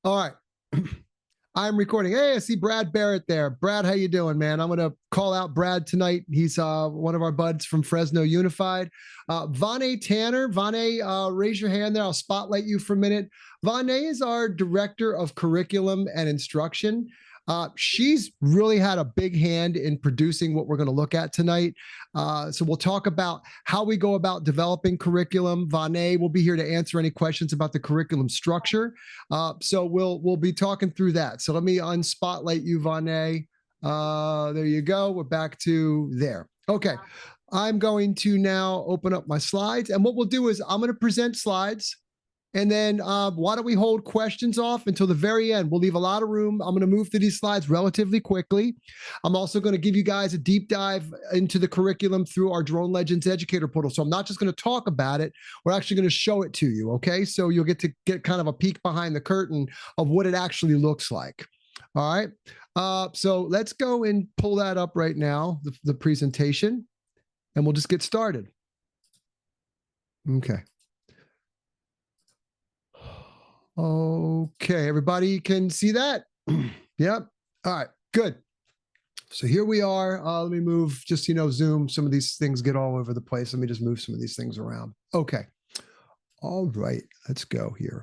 All right. I'm recording. Hey, I see Brad Barrett there. Brad, how you doing, man? I'm going to call out Brad tonight. He's one of our buds from Fresno Unified. Vonae Tanner. Vonae, raise your hand there. I'll spotlight you for a minute. Vonae is our Director of Curriculum and Instruction. She's really had a big hand in producing what we're going to look at tonight. So we'll talk about how we go about developing curriculum. Vonae will be here to answer any questions about the curriculum structure. So we'll be talking through that. So let me unspotlight you, Vonae. There you go. We're back to there. Okay. I'm going to now open up my slides. And what we'll do is I'm going to present slides. And then why don't we hold questions off until the very end? We'll leave a lot of room. I'm going to move through these slides relatively quickly. I'm also going to give you guys a deep dive into the curriculum through our Drone Legends Educator portal. So I'm not just going to talk about it. We're actually going to show it to you, okay? So you'll get to get kind of a peek behind the curtain of what it actually looks like. All right. So let's go and pull that up right now, the presentation, and we'll just get started. Okay. Okay, everybody can see that? Yep. All right, good. So here we are. Let me move, just, Zoom. Some of these things get all over the place. Let me just move some of these things around. Okay. All right, let's go here.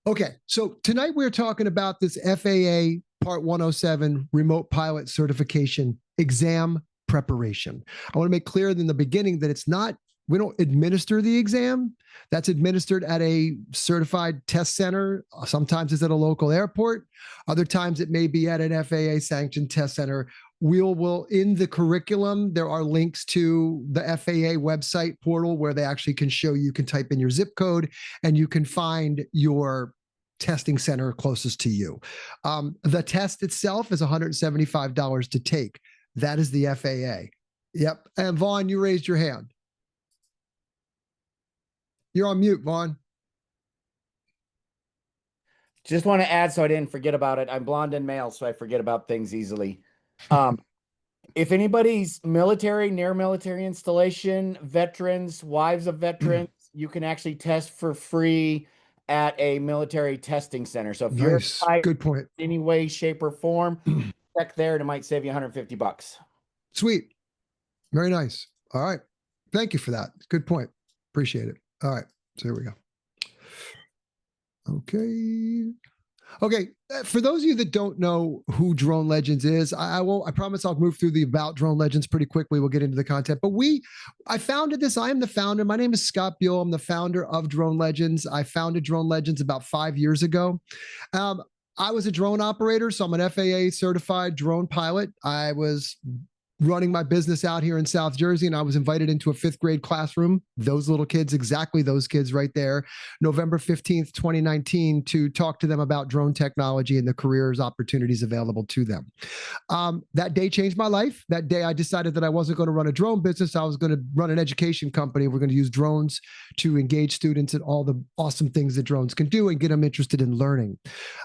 Okay, so tonight we're talking about this FAA Part 107 Remote Pilot Certification Exam Preparation. I want to make clear in the beginning that we don't administer the exam. That's administered at a certified test center. Sometimes it's at a local airport. Other times it may be at an FAA sanctioned test center. Will in the curriculum, there are links to the FAA website portal where they actually can show you can type in your zip code and you can find your testing center closest to you. The test itself is $175 to take. That is the FAA. Yep. And Vaughn, you raised your hand. You're on mute, Vaughn. Just want to add so I didn't forget about it. I'm blonde and male, so I forget about things easily. If anybody's military, near military installation, veterans, wives of veterans, you can actually test for free at a military testing center. So if you're good point. In any way, shape, or form, check there and it might save you $150. Sweet. Very nice. All right. Thank you for that. Good point. Appreciate it. All right, so here we go. Okay. For those of you that don't know who Drone Legends is, I promise I'll move through the about Drone Legends pretty quickly. We'll get into the content. But I founded this. I am the founder. My name is Scott Buell. I'm the founder of Drone Legends. I founded Drone Legends about 5 years ago. I was a drone operator, so I'm an FAA certified drone pilot. I was running my business out here in South Jersey, and I was invited into a 5th grade classroom, those little kids, exactly those kids right there, November 15th, 2019, to talk to them about drone technology and the careers opportunities available to them. That day changed my life. That day I decided that I wasn't going to run a drone business. I was going to run an education company. We're going to use drones to engage students in all the awesome things that drones can do and get them interested in learning.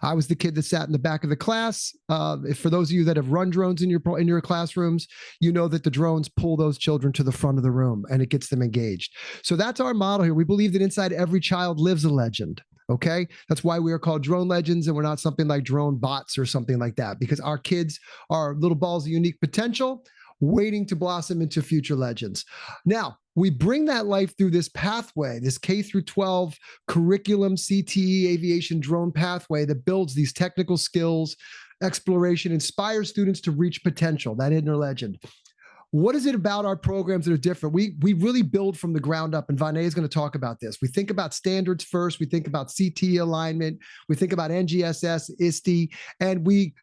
I was the kid that sat in the back of the class. For those of you that have run drones in your classrooms, you know that the drones pull those children to the front of the room and it gets them engaged. So that's our model here. We believe that inside every child lives a legend. Okay. That's why we are called Drone Legends and we're not something like drone bots or something like that, because our kids are little balls of unique potential waiting to blossom into future legends. Now, we bring that life through this pathway, this K through 12 curriculum, CTE, aviation drone pathway that builds these technical skills, exploration, inspires students to reach potential, that inner legend. What is it about our programs that are different? We really build from the ground up, and Vonae is going to talk about this. We think about standards first. We think about CT alignment. We think about NGSS, ISTE, and we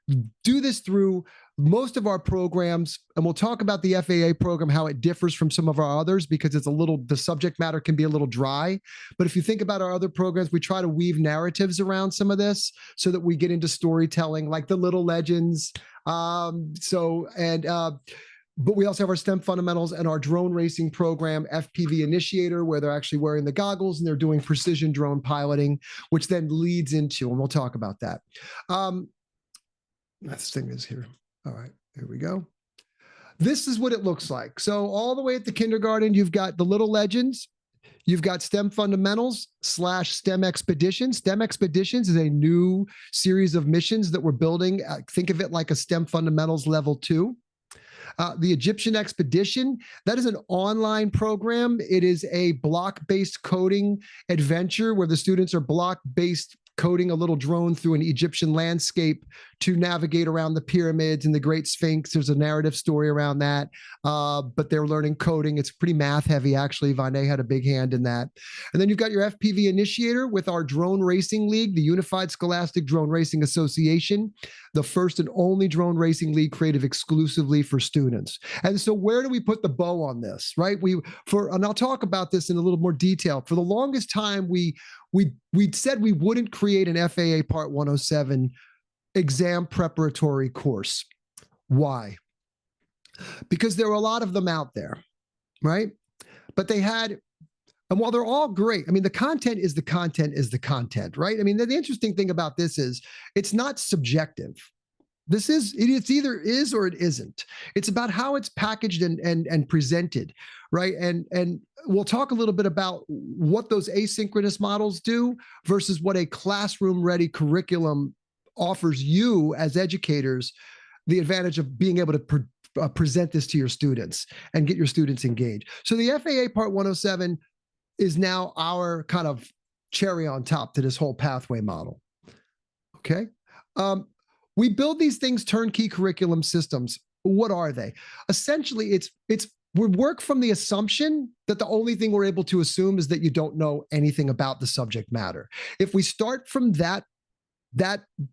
do this through most of our programs, and we'll talk about the FAA program, how it differs from some of our others, because the subject matter can be a little dry. But if you think about our other programs, we try to weave narratives around some of this so that we get into storytelling, like the little legends. But we also have our STEM fundamentals and our drone racing program, FPV Initiator, where they're actually wearing the goggles and they're doing precision drone piloting, which then leads into, and we'll talk about that. This thing is here. All right, here we go. This is what it looks like. So all the way at the kindergarten, you've got the little legends. You've got STEM Fundamentals / STEM Expeditions. STEM Expeditions is a new series of missions that we're building. Think of it like a STEM Fundamentals Level 2. The Egyptian Expedition, that is an online program. It is a block-based coding adventure where the students are block-based coding a little drone through an Egyptian landscape to navigate around the pyramids and the Great Sphinx. There's a narrative story around that, but they're learning coding. It's pretty math heavy, actually. Vonae had a big hand in that. And then you've got your FPV Initiator with our Drone Racing League, the Unified Scholastic Drone Racing Association, the first and only drone racing league created exclusively for students. And so where do we put the bow on this, right? And I'll talk about this in a little more detail. For the longest time, we said we wouldn't create an FAA Part 107 exam preparatory course. Why? Because there were a lot of them out there, right? But they had, and while they're all great, I mean, the content is the content, right? I mean, the interesting thing about this is it's not subjective. It's either is or it isn't. It's about how it's packaged and presented, right? And we'll talk a little bit about what those asynchronous models do versus what a classroom ready curriculum offers you as educators, the advantage of being able to present this to your students and get your students engaged. So the FAA Part 107 is now our kind of cherry on top to this whole pathway model. Okay. We build these things turnkey curriculum systems. What are they? Essentially, we work from the assumption that the only thing we're able to assume is that you don't know anything about the subject matter. If we start from that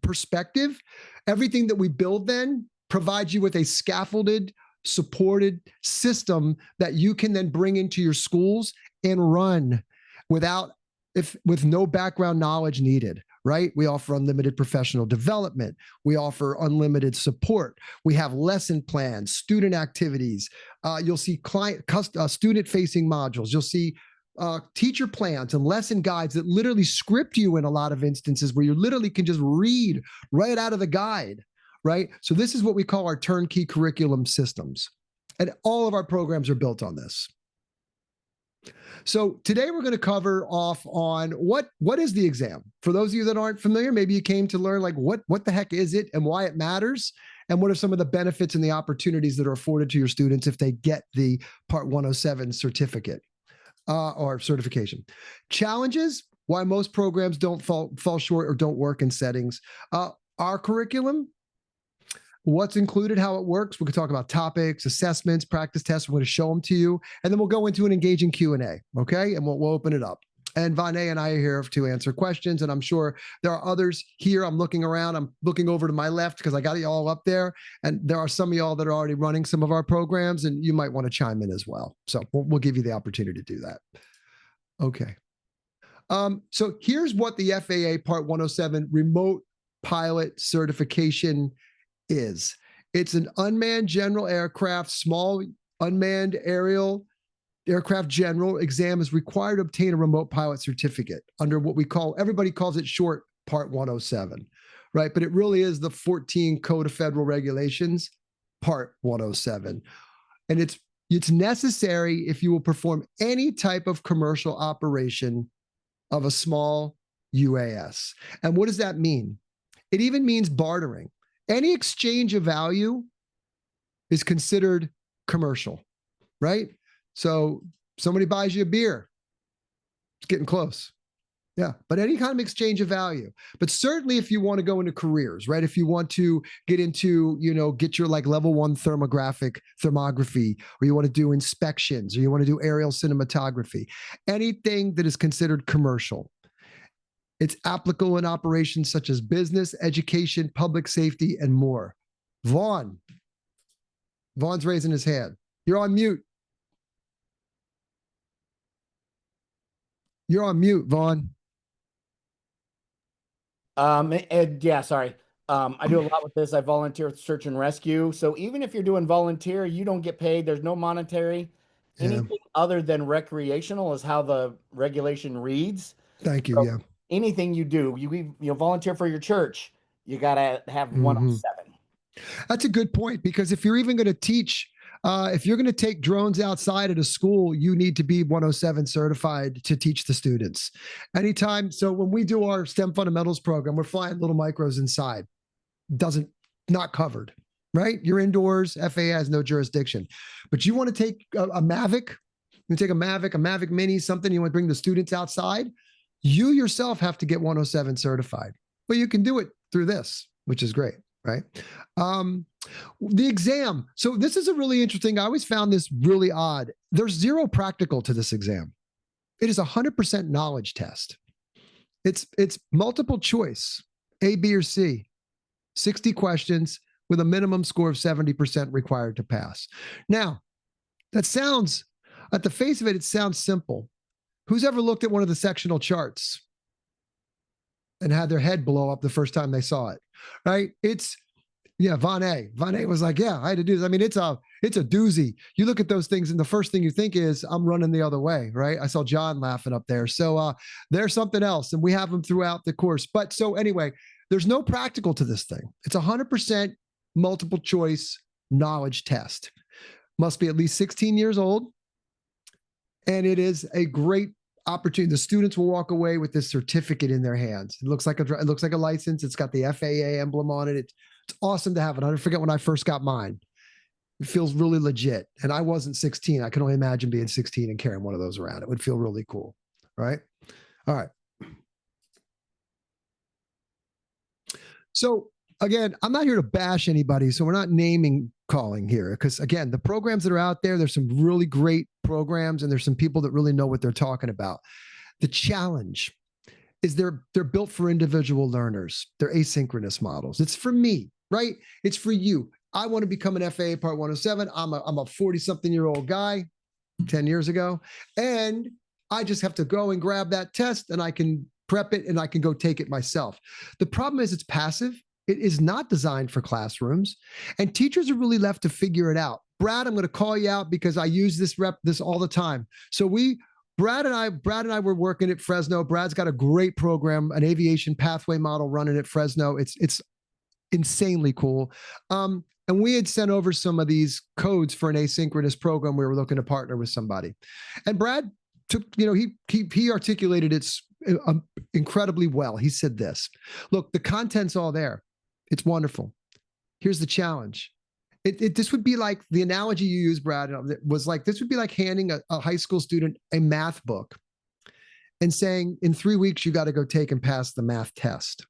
perspective, everything that we build then provides you with a scaffolded, supported system that you can then bring into your schools and run with no background knowledge needed. Right? We offer unlimited professional development. We offer unlimited support. We have lesson plans, student activities. You'll see student-facing modules. You'll see teacher plans and lesson guides that literally script you in a lot of instances where you literally can just read right out of the guide, right? So this is what we call our turnkey curriculum systems. And all of our programs are built on this. So today we're going to cover off on what is the exam. For those of you that aren't familiar, maybe you came to learn like what the heck is it and why it matters, and what are some of the benefits and the opportunities that are afforded to your students if they get the Part 107 certificate or certification. Challenges, why most programs don't fall short or don't work in settings. Our curriculum, what's included, how it works. We could talk about topics, assessments, practice tests. We're going to show them to you, and then we'll go into an engaging Q&A, okay? And we'll open it up. And Vonae and I are here to answer questions, and I'm sure there are others here. I'm looking around. I'm looking over to my left because I got you all up there, and there are some of y'all that are already running some of our programs, and you might want to chime in as well. So we'll give you the opportunity to do that. Okay. So here's what the FAA Part 107 remote pilot certification is. It's an unmanned general aircraft, small unmanned aerial aircraft general exam is required to obtain a remote pilot certificate under what everybody calls it short Part 107, right? But it really is the 14 Code of Federal Regulations, Part 107. And it's necessary if you will perform any type of commercial operation of a small UAS. And what does that mean? It even means bartering. Any exchange of value is considered commercial, right? So somebody buys you a beer. It's getting close. Yeah, but any kind of exchange of value. But certainly if you want to go into careers, right? If you want to get into, get your like level 1 thermography, or you want to do inspections, or you want to do aerial cinematography, anything that is considered commercial. It's applicable in operations such as business, education, public safety, and more. Vaughn's raising his hand. You're on mute. You're on mute, Vaughn. Yeah, sorry. I do a lot with this. I volunteer with search and rescue. So even if you're doing volunteer, you don't get paid. There's no monetary. Yeah. Anything other than recreational is how the regulation reads. Thank you. So yeah. Anything you do, you volunteer for your church, you got to have 107. That's a good point, because if you're even going to teach If you're going to take drones outside at a school, you need to be 107 certified to teach the students. Anytime. So when we do our STEM fundamentals program, we're flying little micros inside. Not covered, right? You're indoors. FAA has no jurisdiction. But you want to take a Mavic, you take a Mavic Mini, something you want to bring the students outside, you yourself have to get 107 certified. But you can do it through this, which is great, right? The exam. So this is a really interesting, I always found this really odd. There's zero practical to this exam. It is 100% knowledge test. It's multiple choice, A, B, or C, 60 questions with a minimum score of 70% required to pass. Now, that sounds, at the face of it, it sounds simple. Who's ever looked at one of the sectional charts and had their head blow up the first time they saw it, right? Vonae was like, yeah, I had to do this. I mean, it's a doozy. You look at those things and the first thing you think is, I'm running the other way, right? I saw John laughing up there. So there's something else, and we have them throughout the course. But so anyway, there's no practical to this thing. It's 100% multiple choice knowledge test. Must be at least 16 years old. And it is a great opportunity. The students will walk away with this certificate in their hands. It looks like a license. It's got the FAA emblem on it. It's awesome to have it. I forget when I first got mine. It feels really legit. And I wasn't 16. I can only imagine being 16 and carrying one of those around. It would feel really cool, right? All right. So again, I'm not here to bash anybody, so we're not naming calling here, because again, the programs that are out there, there's some really great programs and there's some people that really know what they're talking about. The challenge is they're built for individual learners. They're asynchronous models. It's for me, right? It's for you. I want to become an FAA Part 107. I'm a 40-something-year-old guy 10 years ago, and I just have to go and grab that test and I can prep it and I can go take it myself. The problem is it's passive. It is not designed for classrooms, and teachers are really left to figure it out. Brad, I'm going to call you out because I use this all the time. So Brad and I were working at Fresno. Brad's got a great program, an aviation pathway model running at Fresno. It's insanely cool. And we had sent over some of these codes for an asynchronous program. We were looking to partner with somebody, and Brad took, he articulated it incredibly well. He said this: look, the content's all there. It's wonderful. Here's the challenge. This would be like the analogy you used, Brad, was like, this would be like handing a high school student a math book and saying, in 3 weeks, you got to go take and pass the math test.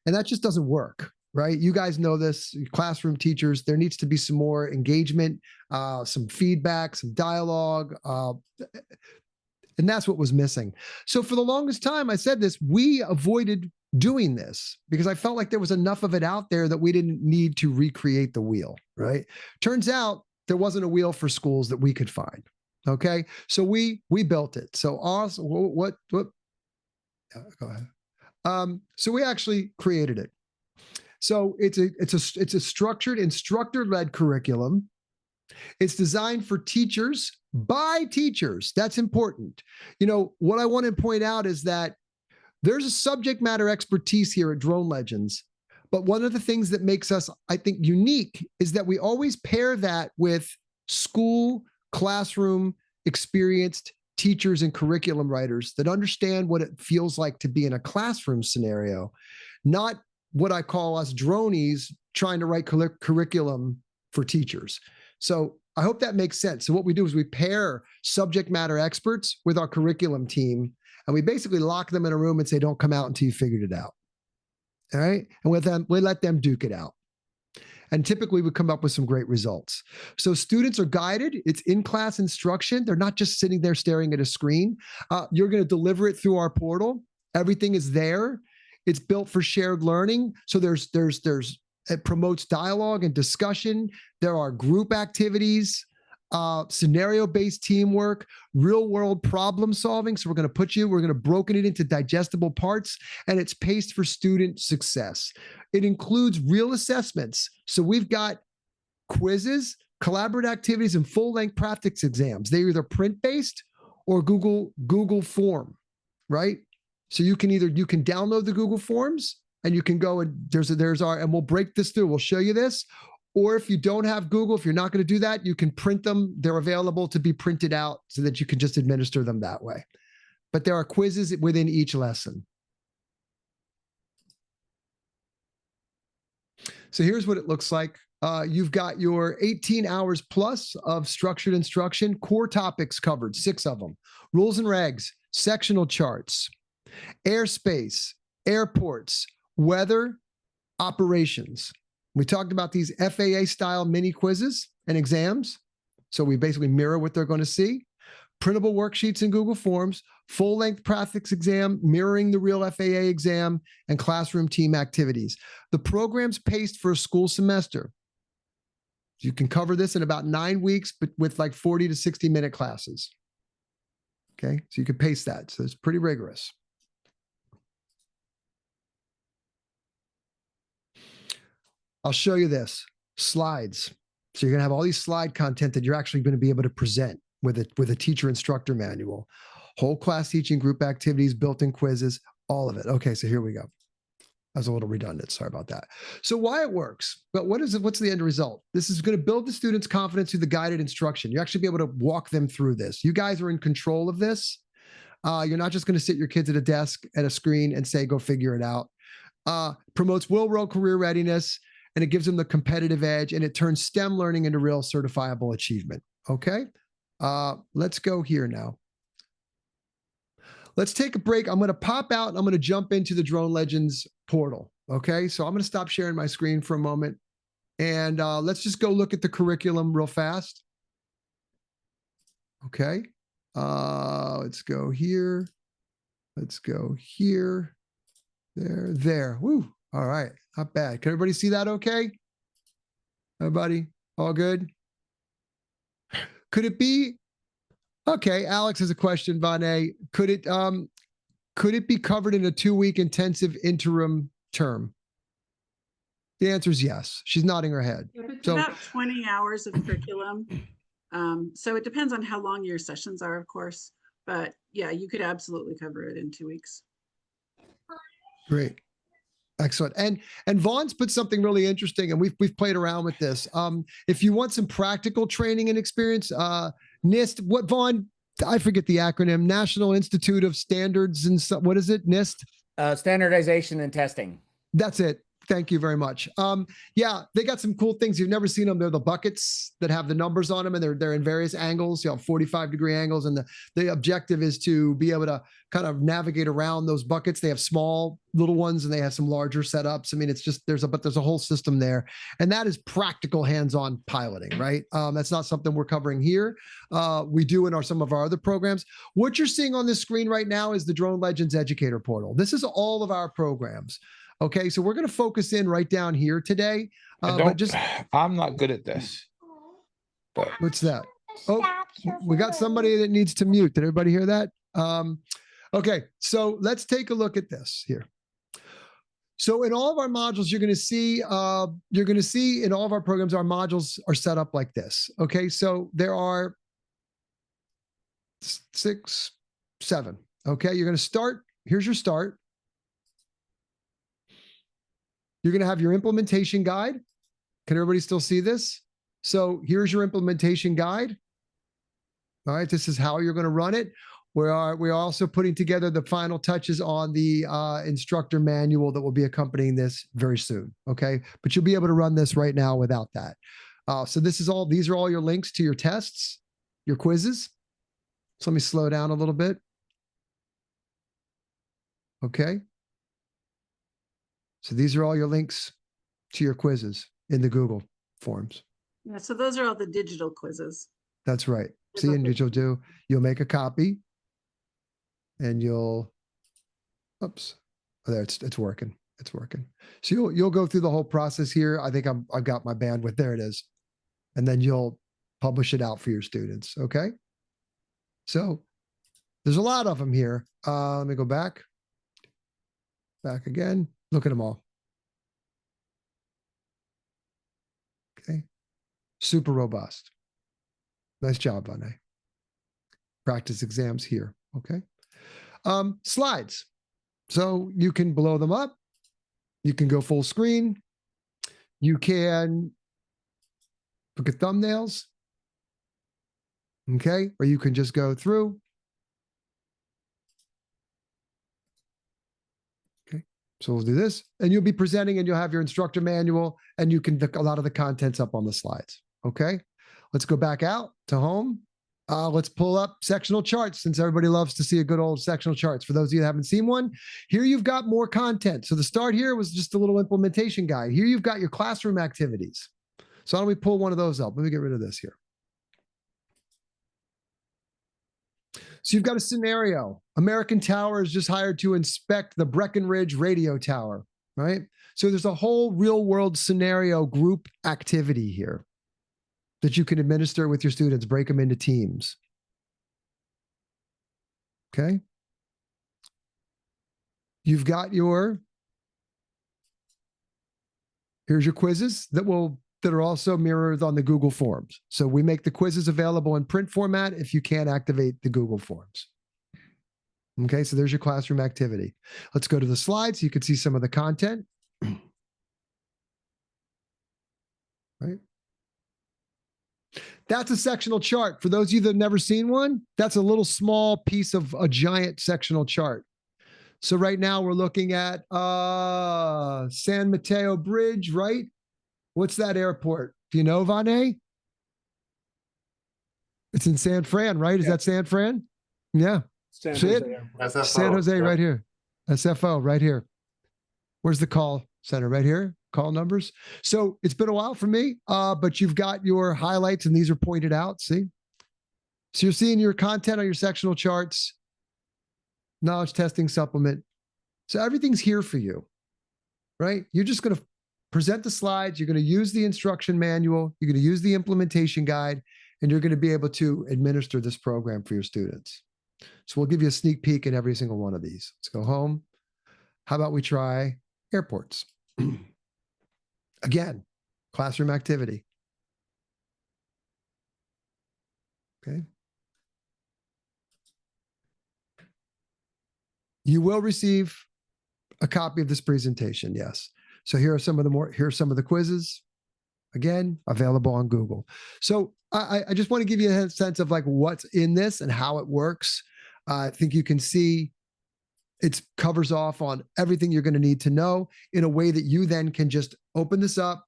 And that just doesn't work, right? You guys know this, classroom teachers, there needs to be some more engagement, some feedback, some dialogue. And that's what was missing. So for the longest time, I said this, we avoided doing this because I felt like there was enough of it out there that we didn't need to recreate the wheel, right? Turns out there wasn't a wheel for schools that we could find. Okay. So we built it. So go ahead. So we actually created it. So it's a structured, instructor-led curriculum. It's designed for teachers by teachers. That's important. What I want to point out is that there's a subject matter expertise here at Drone Legends, but one of the things that makes us, I think, unique is that we always pair that with school, classroom, experienced teachers and curriculum writers that understand what it feels like to be in a classroom scenario, not what I call us dronies trying to write curriculum for teachers. So I hope that makes sense. So what we do is we pair subject matter experts with our curriculum team, and we basically lock them in a room and say, don't come out until you figured it out. All right. And with them, we let them duke it out. And typically we come up with some great results. So students are guided. It's in-class instruction. They're not just sitting there staring at a screen. You're going to deliver it through our portal. Everything is there. It's built for shared learning. So it promotes dialogue and discussion. There are group activities, scenario-based teamwork, real-world problem solving. So we're going to broken it into digestible parts, and it's paced for student success. It includes real assessments. So we've got quizzes, collaborative activities, and full-length practice exams. They're either print-based or Google Form, right? So you can download the Google Forms, and you can go and and we'll break this through. We'll show you this. Or if you don't have Google, if you're not going to do that, you can print them. They're available to be printed out so that you can just administer them that way. But there are quizzes within each lesson. So here's what it looks like. You've got your 18 hours plus of structured instruction, core topics covered, 6 of them, rules and regs, sectional charts, airspace, airports, weather, operations. We talked about these FAA-style mini quizzes and exams. So we basically mirror what they're going to see. Printable worksheets in Google Forms, full-length practice exam, mirroring the real FAA exam, and classroom team activities. The program's paced for a school semester. You can cover this in about 9 weeks, but with like 40 to 60-minute classes. Okay, so you can pace that. So it's pretty rigorous. I'll show you this, slides. So you're going to have all these slide content that you're actually going to be able to present with a teacher instructor manual, whole class teaching, group activities, built-in quizzes, all of it. Okay, so here we go. That was a little redundant. Sorry about that. So why it works, but what's the end result? This is going to build the students' confidence through the guided instruction. You actually be able to walk them through this. You guys are in control of this. You're not just going to sit your kids at a desk at a screen and say, go figure it out. Promotes real-world career readiness, and it gives them the competitive edge, and it turns STEM learning into real certifiable achievement. Okay. Let's go here now. Let's take a break. I'm going to pop out and I'm going to jump into the Drone Legends portal. Okay. So I'm going to stop sharing my screen for a moment and let's just go look at the curriculum real fast. Okay. Let's go here. Let's go here. There. Woo. All right. Not bad. Can everybody see that okay? Everybody? All good? Could it be? Okay, Alex has a question, Vonae. Could it be covered in a 2-week intensive interim term? The answer is yes. She's nodding her head. It's about 20 hours of curriculum. So it depends on how long your sessions are, of course. But yeah, you could absolutely cover it in 2 weeks. Great. Excellent. And Vaughn's put something really interesting, and we've played around with this. If you want some practical training and experience, NIST, what Vaughn, I forget the acronym, National Institute of Standards and what is it? NIST? Standardization and testing. That's it. Thank you very much. Yeah, they got some cool things. You've never seen them. They're the buckets that have the numbers on them, and they're in various angles, 45-degree angles. And the objective is to be able to kind of navigate around those buckets. They have small little ones and they have some larger setups. I mean, it's just there's a whole system there, and that is practical hands-on piloting, right? That's not something we're covering here. We do in some of our other programs. What you're seeing on this screen right now is the Drone Legends Educator Portal. This is all of our programs. Okay, so we're going to focus in right down here today. I'm not good at this. But. What's that? Oh, we got somebody that needs to mute. Did everybody hear that? Okay, so let's take a look at this here. So in all of our modules, you're going to see in all of our programs, our modules are set up like this. Okay, so there are 6, 7. Okay, you're going to start. Here's your start. You're going to have your implementation guide. Can everybody still see this? So here's your implementation guide. All right, this is how you're going to run it. We're also putting together the final touches on the instructor manual that will be accompanying this very soon. Okay, but you'll be able to run this right now without that. So these are all your links to your tests, your quizzes. So let me slow down a little bit. Okay. So these are all your links to your quizzes in the Google Forms. Yeah, so those are all the digital quizzes. That's right. See, and you'll make a copy and oops, oh, there, it's working. It's working. So you'll go through the whole process here. I think I've got my bandwidth. There it is. And then you'll publish it out for your students. Okay. So there's a lot of them here. Let me go back again. Look at them all. Okay. Super robust. Nice job, Vonae. Practice exams here. Okay. Slides. So you can blow them up. You can go full screen. You can Look at thumbnails. Okay, or you can just go through. Okay, so we'll do this, and you'll be presenting, and you'll have your instructor manual, and you can, a lot of the content's up on the slides. Okay, let's go back out to home. Let's pull up sectional charts, since everybody loves to see a good old sectional charts. For those of you that haven't seen one, here you've got more content. So the start here was just a little implementation guide. Here you've got your classroom activities. So why don't we pull one of those up? Let me get rid of this here. So you've got a scenario. American Tower is just hired to inspect the Breckenridge radio tower, right? So there's a whole real world scenario group activity here that you can administer with your students, break them into teams. Okay. You've got your, here's your quizzes that are also mirrored on the Google Forms. So we make the quizzes available in print format if you can't activate the Google Forms. Okay, so there's your classroom activity. Let's go to the slides so you can see some of the content. Right. That's a sectional chart. For those of you that have never seen one, that's a little small piece of a giant sectional chart. So right now we're looking at San Mateo Bridge, right? What's that airport? Do you know, Vonae? It's in San Fran, right? Is that San Fran? Yeah. San See it? Jose. San Jose right here. SFO right here. Where's the call center? Right here. Call numbers. So it's been a while for me, but you've got your highlights and these are pointed out. See? So you're seeing your content on your sectional charts, knowledge testing supplement. So everything's here for you, right? You're just going to present the slides. You're going to use the instruction manual. You're going to use the implementation guide, and you're going to be able to administer this program for your students. So we'll give you a sneak peek in every single one of these. Let's go home. How about we try airports? Again, classroom activity. Okay. You will receive a copy of this presentation, yes. So here are some of the quizzes. Again, available on Google. So I just want to give you a sense of like what's in this and how it works. I think you can see it covers off on everything you're going to need to know in a way that you then can just open this up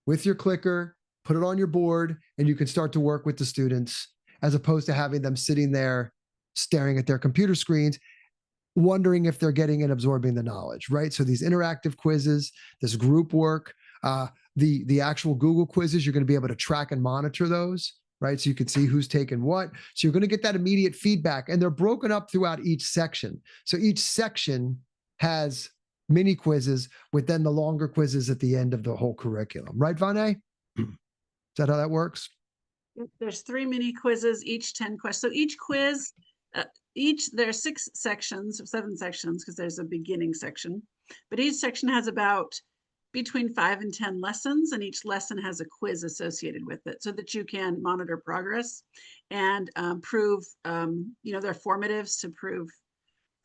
with your clicker, put it on your board, and you can start to work with the students as opposed to having them sitting there staring at their computer screens, wondering if they're getting and absorbing the knowledge, right? So these interactive quizzes, this group work, the actual Google quizzes, you're going to be able to track and monitor those, right? So you can see who's taken what. So you're going to get that immediate feedback, and they're broken up throughout each section. So each section has mini quizzes with then the longer quizzes at the end of the whole curriculum, right, Vonae? Is that how that works? There's 3 mini quizzes, each 10 questions. So each quiz, there's 6 sections or 7 sections because there's a beginning section, but each section has about between 5 and 10 lessons, and each lesson has a quiz associated with it so that you can monitor progress and prove, their formatives to prove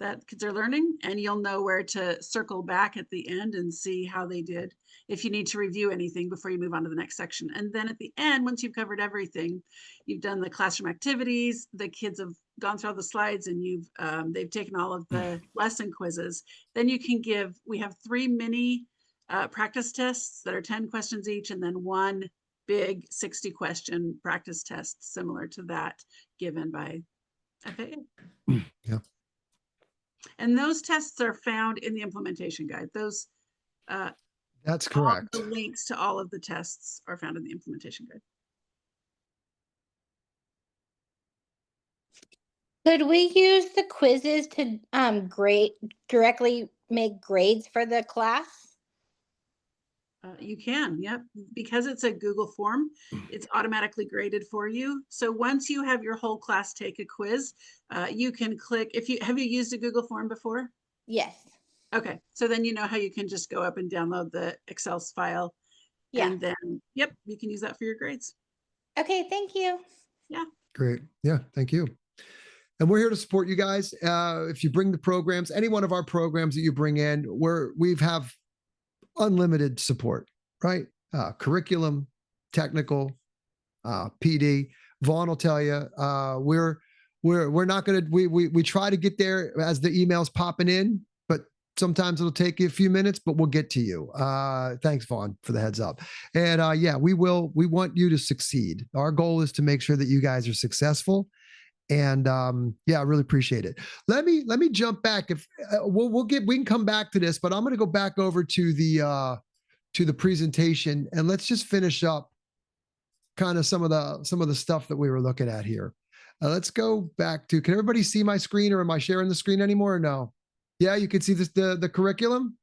that kids are learning, and you'll know where to circle back at the end and see how they did if you need to review anything before you move on to the next section. And then at the end, once you've covered everything, you've done the classroom activities, the kids have gone through all the slides, and they've taken all of the lesson quizzes, then you can we have 3 mini practice tests that are 10 questions each, and then 1 big 60 question practice test similar to that given by FAA. Yeah. And those tests are found in the implementation guide. That's correct. All the links to all of the tests are found in the implementation guide. Could we use the quizzes to directly make grades for the class? You can, yep. Because it's a Google form, it's automatically graded for you. So once you have your whole class take a quiz, you can click, have you used a Google form before? Yes. Okay, so then you know how you can just go up and download the Excel file. Yeah. And then, yep, you can use that for your grades. Okay, thank you. Yeah. Great. Yeah, thank you. And we're here to support you guys. If you bring the programs, any one of our programs that you bring in, we have unlimited support, right? Curriculum, technical, PD. Vaughn will tell you, we're not going to, we try to get there as the emails popping in, but sometimes it'll take you a few minutes, but we'll get to you. Thanks, Vaughn, for the heads up. And yeah, we want you to succeed. Our goal is to make sure that you guys are successful. And yeah, I really appreciate it. Let me jump back. If we can come back to this, but I'm going to go back over to the presentation, and let's just finish up kind of some of the stuff that we were looking at here. Let's go back to, can everybody see my screen, or am I sharing the screen anymore or no? Yeah, you can see this, the curriculum.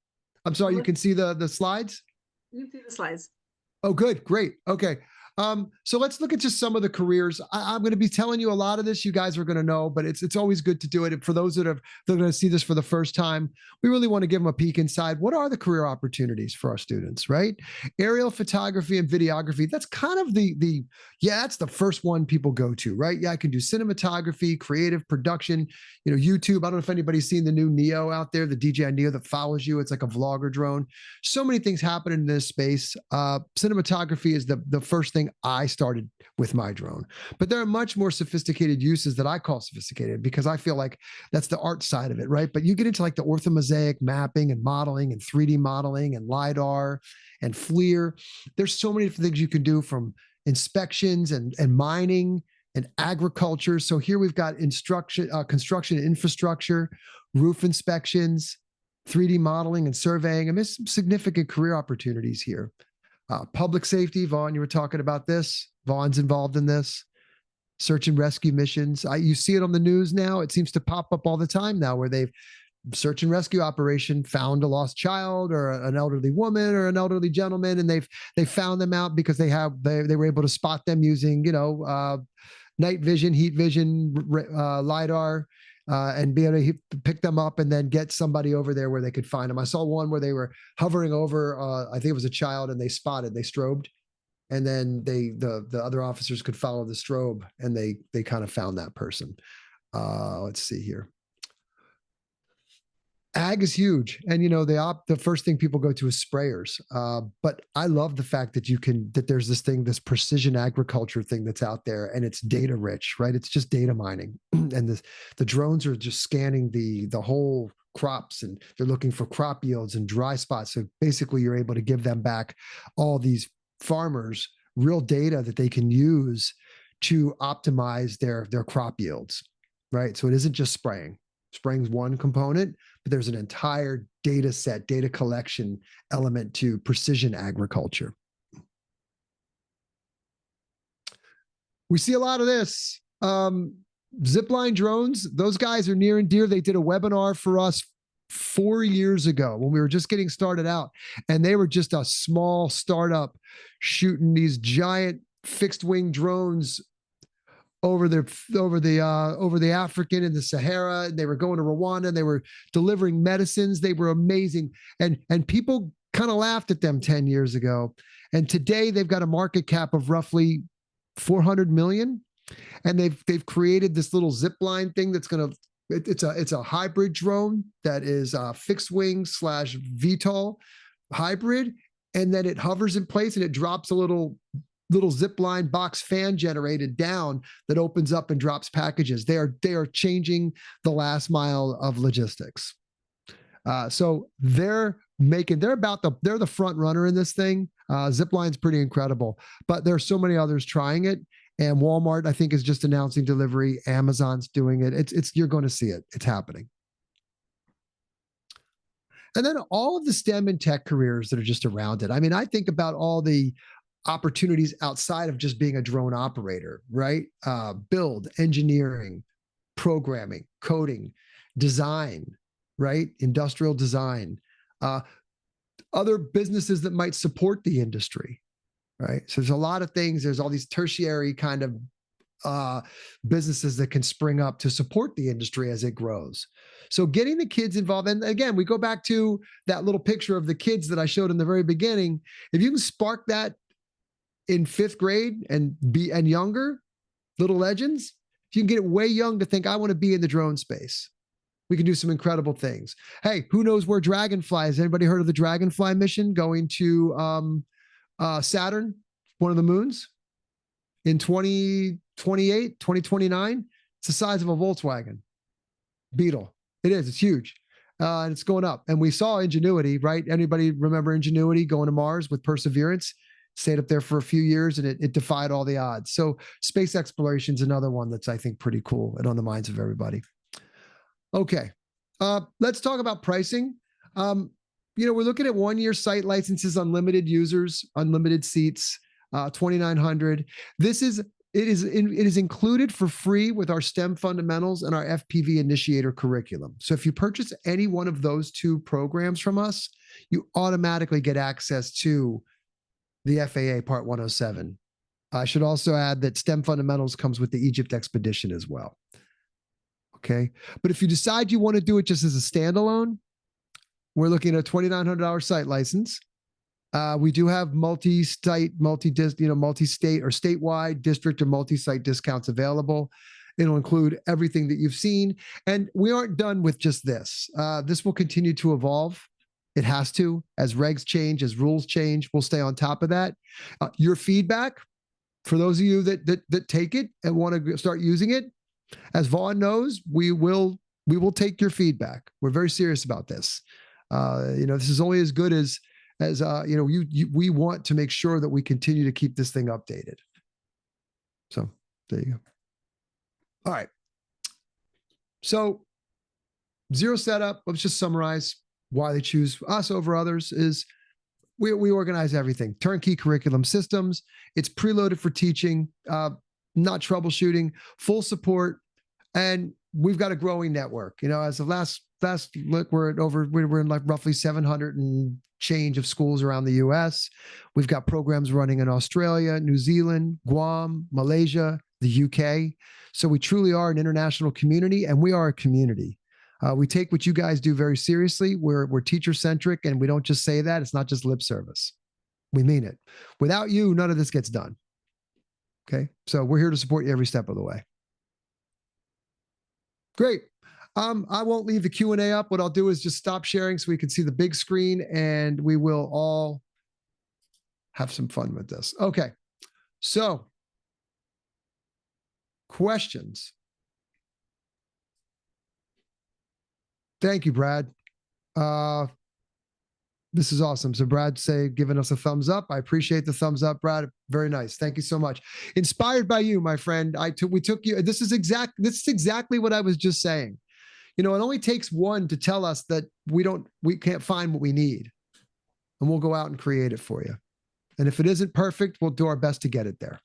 I'm sorry, you can see the slides? You can see the slides. Oh, good. Great. Okay. So let's look at just some of the careers. I'm going to be telling you a lot of this. You guys are going to know, but it's always good to do it. And for those that they're going to see this for the first time, we really want to give them a peek inside. What are the career opportunities for our students, right? Aerial photography and videography. That's kind of that's the first one people go to, right? Yeah, I can do cinematography, creative production, YouTube. I don't know if anybody's seen the new Neo out there, the DJI Neo that follows you. It's like a vlogger drone. So many things happen in this space. Cinematography is the first thing I started with my drone, but there are much more sophisticated uses that I call sophisticated because I feel like that's the art side of it, right? But you get into like the orthomosaic mapping and modeling and 3D modeling and LiDAR and FLIR. There's so many different things you can do, from inspections and mining and agriculture. So here we've got construction and infrastructure, roof inspections, 3D modeling and surveying. I mean, some significant career opportunities here. Public safety, Vaughn, you were talking about this. Vaughn's involved in this. Search and rescue missions. You see it on the news now. It seems to pop up all the time now, where they've search and rescue operation found a lost child or an elderly woman or an elderly gentleman, and they found them out because they were able to spot them using night vision, heat vision, LiDAR. And be able to pick them up and then get somebody over there where they could find them. I saw one where they were hovering over, I think it was a child, and they strobed, and then the other officers could follow the strobe, and they kind of found that person. Let's see here. Ag is huge, and the first thing people go to is sprayers. But I love the fact that there's this precision agriculture thing that's out there, and it's data rich, right? It's just data mining, and the drones are just scanning the whole crops, and they're looking for crop yields and dry spots. So basically, you're able to give them back, all these farmers, real data that they can use to optimize their crop yields, right? So it isn't just spraying. Spraying's one component, but there's an entire data set, data collection element to precision agriculture. We see a lot of this. Zipline drones, those guys are near and dear. They did a webinar for us 4 years ago when we were just getting started out, and they were just a small startup shooting these giant fixed wing drones over the African and the Sahara. And they were going to Rwanda, and they were delivering medicines. They were amazing. And people kind of laughed at them 10 years ago. And today they've got a market cap of roughly 400 million. And they've created this little zip line thing that's it's a hybrid drone that is fixed wing / VTOL hybrid. And then it hovers in place, and it drops a little zip line box fan generated down that opens up and drops packages. They are changing the last mile of logistics. So they're the front runner in this thing. Zipline's pretty incredible, but there are so many others trying it. And Walmart, I think, is just announcing delivery. Amazon's doing it. You're going to see it. It's happening. And then all of the STEM and tech careers that are just around it. I mean, I think about all the opportunities outside of just being a drone operator, right? Build, engineering, programming, coding, design, right? Industrial design, other businesses that might support the industry, right? So there's a lot of things. There's all these tertiary kind of businesses that can spring up to support the industry as it grows. So getting the kids involved, and again, we go back to that little picture of the kids that I showed in the very beginning. If you can spark that in 5th grade and younger, little legends, if you can get it way young to think, I want to be in the drone space, we can do some incredible things. Hey, who knows where Dragonfly is? Anybody heard of the Dragonfly mission going to Saturn, one of the moons? in 2028, 2029, it's the size of a Volkswagen Beetle. It is. It's huge. And it's going up. And we saw Ingenuity, right? Anybody remember Ingenuity going to Mars with Perseverance? Stayed up there for a few years and it defied all the odds. So space exploration is another one that's, I think, pretty cool and on the minds of everybody. Okay. Let's talk about pricing. We're looking at 1-year site licenses, unlimited users, unlimited seats, 2,900. It is included for free with our STEM fundamentals and our FPV initiator curriculum. So if you purchase any one of those 2 programs from us, you automatically get access to the FAA Part 107. I should also add that STEM fundamentals comes with the Egypt expedition as well. Okay. But if you decide you want to do it just as a standalone, we're looking at a $2,900 site license. We do have multi-state or statewide district or multi-site discounts available. It'll include everything that you've seen. And we aren't done with just this. This will continue to evolve. It has to. As regs change, as rules change, we'll stay on top of that. Your feedback, for those of you that take it and want to start using it, as Vaughn knows, we will take your feedback. We're very serious about this. This is only as good as we want to make sure that we continue to keep this thing updated. So there you go. All right. So zero setup. Let's just summarize why they choose us over others is we organize everything. Turnkey curriculum systems. It's preloaded for teaching, not troubleshooting, full support. And we've got a growing network. As of last look, we're in like roughly 700 and change of schools around the US. We've got programs running in Australia, New Zealand, Guam, Malaysia, the UK. So we truly are an international community, and we are a community. We take what you guys do very seriously. We're teacher centric, and we don't just say that. It's not just lip service. We mean it. Without you, none of this gets done. Okay. So we're here to support you every step of the way. Great. I won't leave the Q&A up. What I'll do is just stop sharing so we can see the big screen, and we will all have some fun with this. Okay. So questions. Thank you, Brad. This is awesome. So Brad giving us a thumbs up. I appreciate the thumbs up, Brad. Very nice. Thank you so much. Inspired by you, my friend. We took you. This is exactly what I was just saying. It only takes one to tell us that we can't find what we need, and we'll go out and create it for you. And if it isn't perfect, we'll do our best to get it there.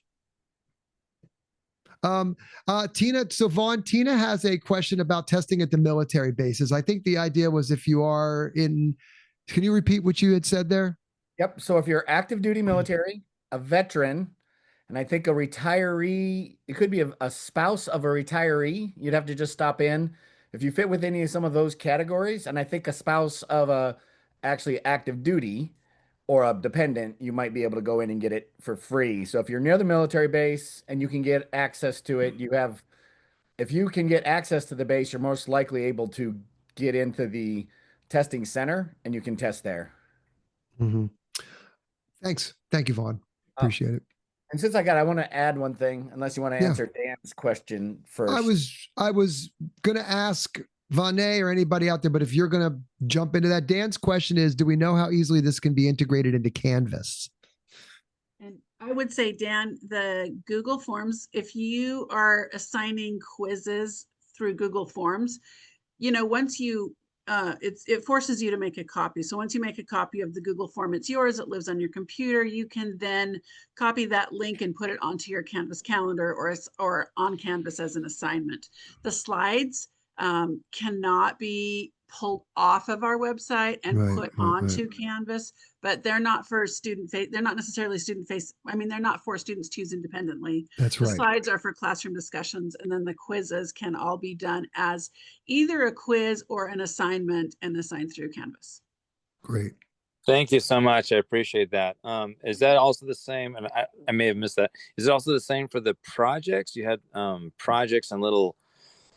Tina, so Vaughn, Tina has a question about testing at the military bases. I think the idea was if you are in, can you repeat what you had said there? Yep. So if you're active duty military, a veteran, and I think a retiree, it could be a spouse of a retiree, you'd have to just stop in. If you fit within some of those categories, and I think a spouse of a actually active duty or a dependent, you might be able to go in and get it for free. So if you're near the military base and you can get access to it, if you can get access to the base, you're most likely able to get into the testing center and you can test there. Mm-hmm. Thanks. Thank you, Vaughn. Appreciate it. And since I want to add one thing, unless you want to answer Dan's question first. I was going to ask Vonae or anybody out there, but if you're going to jump into that, Dan's question is, do we know how easily this can be integrated into Canvas? And I would say, Dan, the Google Forms, if you are assigning quizzes through Google Forms, once you it forces you to make a copy. So once you make a copy of the Google form, it's yours. It lives on your computer. You can then copy that link and put it onto your Canvas calendar or on Canvas as an assignment. The slides cannot be pulled off of our website and put onto Canvas, but they're not for they're not necessarily they're not for students to use independently. That's the right. Slides are for classroom discussions, and then the quizzes can all be done as either a quiz or an assignment and assigned through Canvas. Great. Thank you so much. I appreciate that. Is that also the same? And I may have missed that. Is it also the same for the projects? You had projects and little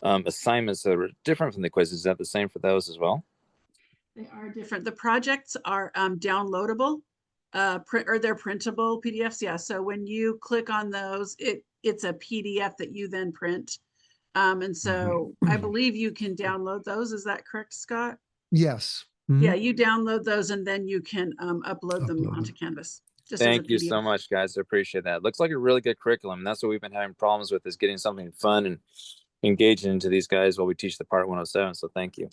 assignments that were different from the quizzes. Is that the same for those as well? They are different. The projects are downloadable or they're printable PDFs. Yeah. So when you click on those, it's a PDF that you then print. And so I believe you can download those. Is that correct, Scott? Yes. Yeah, you download those and then you can upload them Upload onto them. Canvas. Just as a Thank you so PDF. much, guys. I appreciate that. Looks like a really good curriculum. And that's what we've been having problems with, is getting something fun and engaging into these guys while we teach the Part 107. So thank you.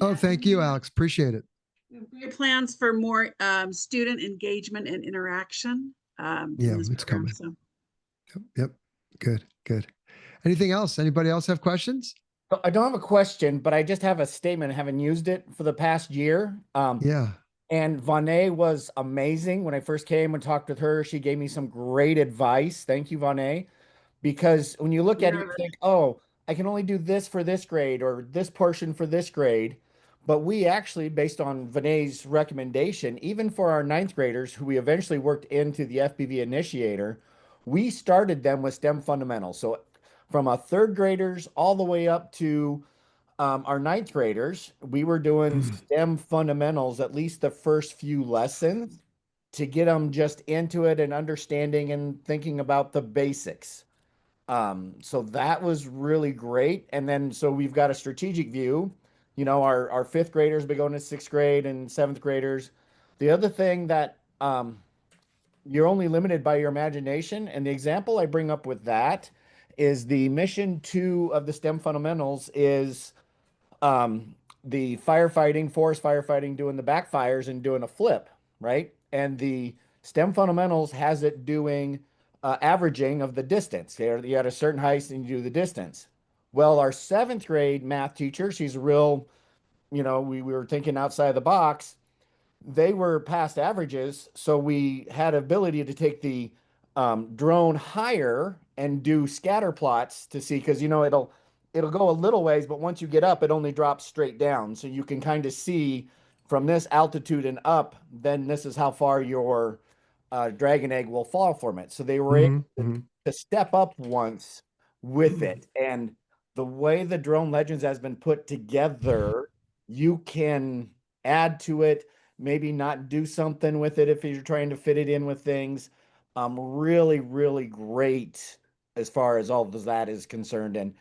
Oh, thank you, Alex. Appreciate it. We have great plans for more student engagement and interaction in this it's program. coming. So. Yep. Good. Anything else? Anybody else have questions? I don't have a question, but I just have a statement. I haven't used it for the past year. Yeah. And Vonae was amazing. When I first came and talked with her, she gave me some great advice. Thank you, Vonae. Because when you look at it, you think, oh, I can only do this for this grade or this portion for this grade. But we actually, based on Vonae's recommendation, even for our 9th graders, who we eventually worked into the FPV initiator, we started them with STEM fundamentals. So from a 3rd graders all the way up to our 9th graders, we were doing STEM fundamentals, at least the first few lessons, to get them just into it and understanding and thinking about the basics. So that was really great. And then, so we've got a strategic view, you know, our 5th graders be going to 6th grade and 7th graders. The other thing that, you're only limited by your imagination. And the example I bring up with that is the mission 2 of the STEM fundamentals is, the firefighting, forest firefighting, doing the backfires and doing a flip, right? And the STEM fundamentals has it doing averaging of the distance. You had a certain height and you do the distance. Well, our 7th grade math teacher, she's a real, you know, we were thinking outside the box. They were past averages, so we had ability to take the drone higher and do scatter plots to see, because you know it'll go a little ways, but once you get up, it only drops straight down. So you can kind of see from this altitude and up, then this is how far your dragon egg will fall from it. So they were able to step up once with it. And the way the Drone Legends has been put together, you can add to it, maybe not do something with it if you're trying to fit it in with things. Really, really great as far as all of that is concerned. And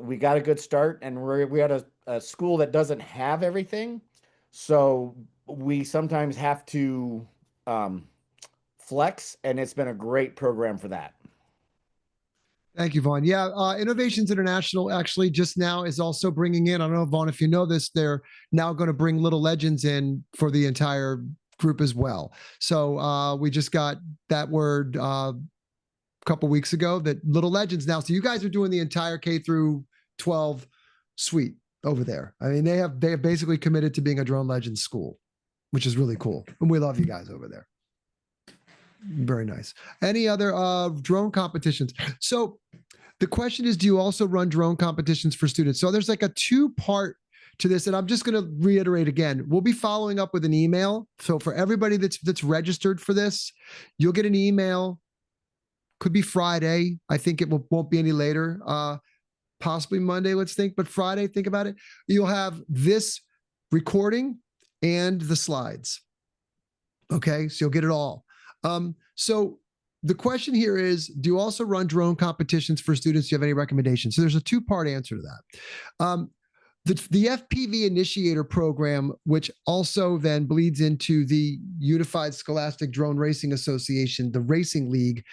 we got a good start, and we had a school that doesn't have everything. So we sometimes have to flex, and it's been a great program for that. Thank you, Vaughn. Yeah, Innovations International actually just now is also bringing in, I don't know, Vaughn, if you know this, they're now going to bring Little Legends in for the entire group as well. So we just got that word a couple weeks ago that Little Legends now. So you guys are doing the entire K through 12 suite over there. I mean, they have basically committed to being a Drone Legends school, which is really cool. And we love you guys over there. Very nice. Any other drone competitions? So the question is, do you also run drone competitions for students? So there's like a 2-part to this, and I'm just going to reiterate again. We'll be following up with an email. So for everybody that's registered for this, you'll get an email. Could be Friday. I think it won't be any later. Possibly Monday, let's think, but Friday, think about it. You'll have this recording and the slides. Okay, so you'll get it all. So the question here is, do you also run drone competitions for students? Do you have any recommendations? So there's a 2-part answer to that. The FPV Initiator program, which also then bleeds into the Unified Scholastic Drone Racing Association, the Racing League,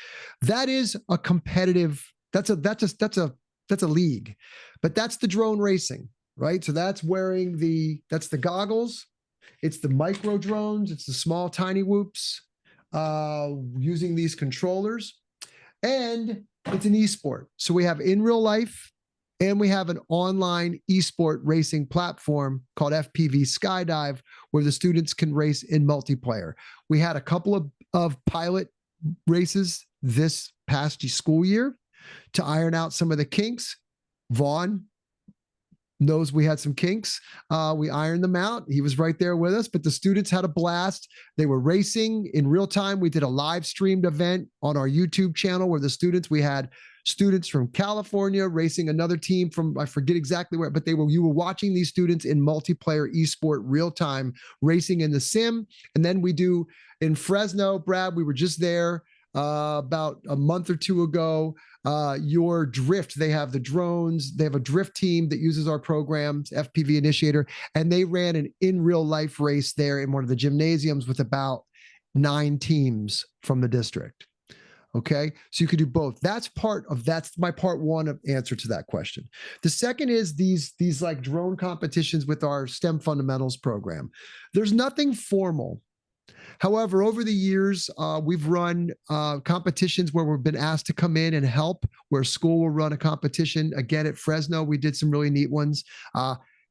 that is a competitive, that's a league, but that's the drone racing, right? So that's that's the goggles, it's the micro drones, it's the small tiny whoops, using these controllers, and it's an esport. So we have in real life, and we have an online esport racing platform called FPV Skydive, where the students can race in multiplayer. We had a couple of pilot races this past school year to iron out some of the kinks. Vaughn knows we had some kinks. We ironed them out. He was right there with us, but the students had a blast. They were racing in real time. We did a live streamed event on our YouTube channel where the students, we had students from California racing another team from, I forget exactly where, but you were watching these students in multiplayer esport real time racing in the sim. And then we do in Fresno, Brad, we were just there about a month or two ago. Your drift, they have the drones, they have a drift team that uses our programs, FPV Initiator, and they ran an in real life race there in one of the gymnasiums with about 9 teams from the district. Okay, so you could do both. That's my part one of answer to that question. The second is these like drone competitions with our STEM fundamentals program. There's nothing formal. However, over the years, we've run competitions where we've been asked to come in and help, where school will run a competition. Again, at Fresno, we did some really neat ones.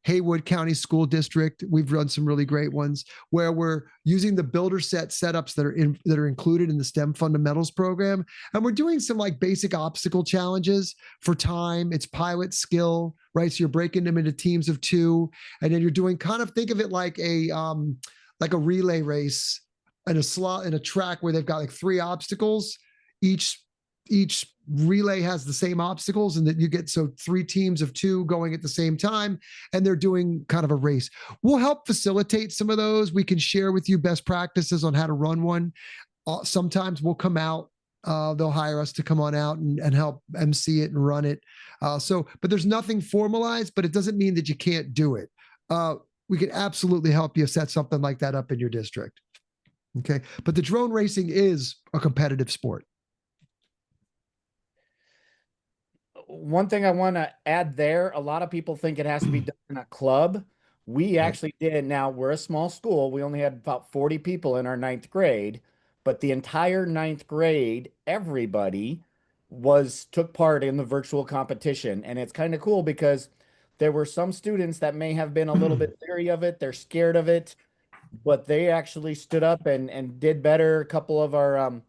Haywood County School District, we've run some really great ones where we're using the builder set setups that are included in the STEM fundamentals program. And we're doing some like basic obstacle challenges for time. It's pilot skill, right? So you're breaking them into teams of 2, and then you're doing think of it like a relay race in a track where they've got like 3 obstacles. Each relay has the same obstacles, and that you get 3 teams of 2 going at the same time, and they're doing kind of a race. We'll help facilitate some of those. We can share with you best practices on how to run one. Sometimes we'll come out. They'll hire us to come on out and help MC it and run it. But there's nothing formalized, but it doesn't mean that you can't do it. We can absolutely help you set something like that up in your district. Okay. But the drone racing is a competitive sport. One thing I want to add there, a lot of people think it has to be done in a club. We actually did. Now, we're a small school. We only had about 40 people in our 9th grade, but the entire 9th grade, everybody took part in the virtual competition. And it's kind of cool because there were some students that may have been a little bit leery of it. They're scared of it, but they actually stood up and did better. A couple of our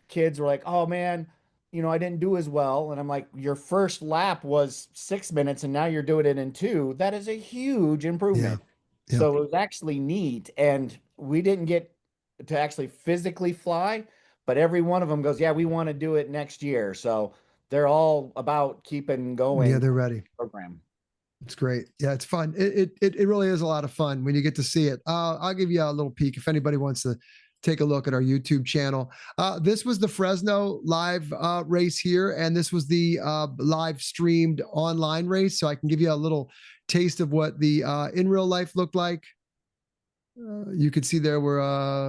kids were like, oh man, I didn't do as well. And I'm like, your first lap was 6 minutes and now you're doing it in 2. That is a huge improvement. Yeah. So it was actually neat. And we didn't get to actually physically fly, but every one of them goes, yeah, we want to do it next year. So they're all about keeping going. Yeah, they're ready. Program. It's great. Yeah, it's fun. It really is a lot of fun when you get to see it. I'll give you a little peek if anybody wants to take a look at our YouTube channel. This was the Fresno live race here, and this was the live streamed online race. So I can give you a little taste of what the in real life looked like. You can see there where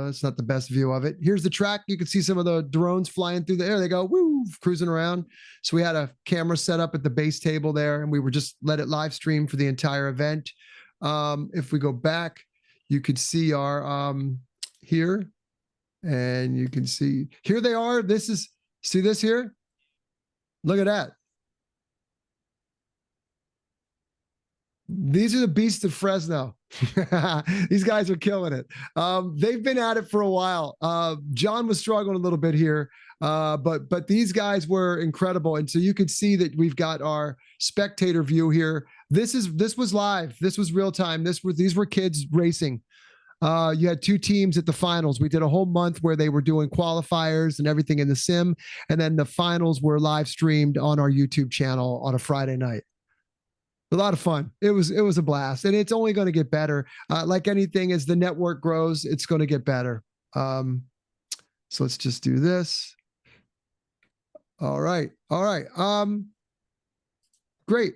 it's not the best view of it. Here's the track. You can see some of the drones flying through the air. They go, woo, cruising around. So we had a camera set up at the base table there, and we were just let it live stream for the entire event. If we go back, you could see our here, and you can see here they are. See this here? Look at that. These are the beasts of Fresno. These guys are killing it. They've been at it for a while. John was struggling a little bit here, but these guys were incredible. And so you can see that we've got our spectator view here. This was live. This was real time. These were kids racing. You had 2 teams at the finals. We did a whole month where they were doing qualifiers and everything in the sim, and then the finals were live streamed on our YouTube channel on a Friday night. A lot of fun. It was a blast, and it's only going to get better. Like anything, as the network grows, it's going to get better. So let's just do this. All right. Great.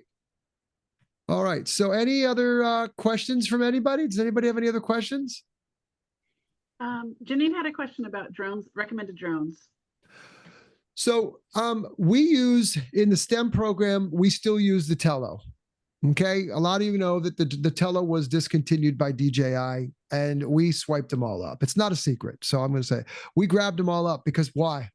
All right. So any other questions from anybody? Does anybody have any other questions? Janine had a question about drones, recommended drones. So we use in the STEM program, we still use the Tello. Okay, a lot of you know that the Tello was discontinued by DJI, and we swiped them all up. It's not a secret, so I'm going to say we grabbed them all up because why?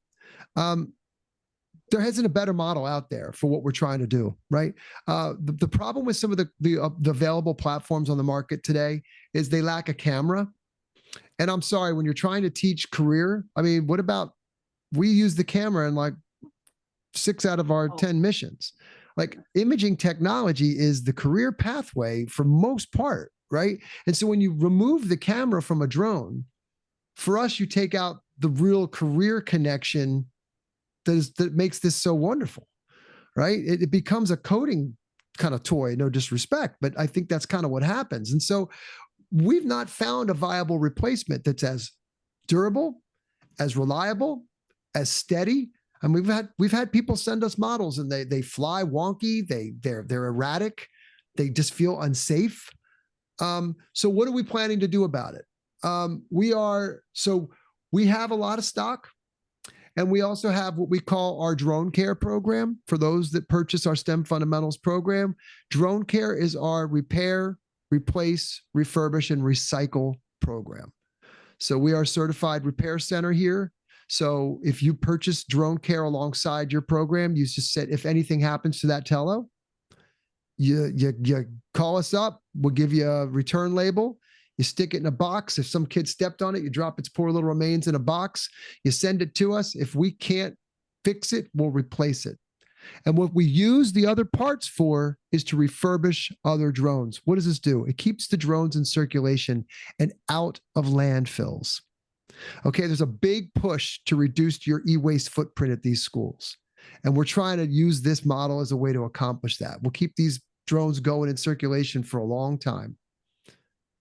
There isn't a better model out there for what we're trying to do, right? The problem with some of the available platforms on the market today is they lack a camera. And I'm sorry, when you're trying to teach career, I mean, what about we use the camera in like 6 out of our 10 missions? Like imaging technology is the career pathway for most part, right? And so when you remove the camera from a drone, for us, you take out the real career connection that makes this so wonderful. right? It becomes a coding kind of toy, no disrespect, but I think that's kind of what happens. And so we've not found a viable replacement that's as durable, as reliable, as steady. And we've had people send us models and they fly wonky, they're erratic, they just feel unsafe. So what are we planning to do about it? We have a lot of stock, and we also have what we call our drone care program. For those that purchase our STEM fundamentals program, drone care is our repair, replace, refurbish, and recycle program. So we are a certified repair center here. So if you purchase drone care alongside your program, you just said, if anything happens to that tello, you call us up, we'll give you a return label. You stick it in a box. If some kid stepped on it, you drop its poor little remains in a box. You send it to us. If we can't fix it, we'll replace it. And what we use the other parts for is to refurbish other drones. What does this do? It keeps the drones in circulation and out of landfills. Okay, there's a big push to reduce your e-waste footprint at these schools. And we're trying to use this model as a way to accomplish that. We'll keep these drones going in circulation for a long time.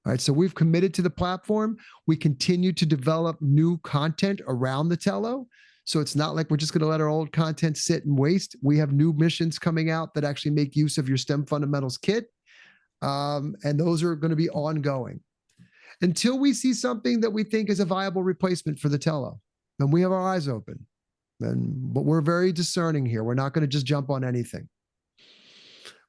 All right, so we've committed to the platform. We continue to develop new content around the tello. So it's not like we're just going to let our old content sit and waste. We have new missions coming out that actually make use of your STEM fundamentals kit. And those are going to be ongoing until we see something that we think is a viable replacement for the tello. And we have our eyes open. But we're very discerning here. We're not going to just jump on anything.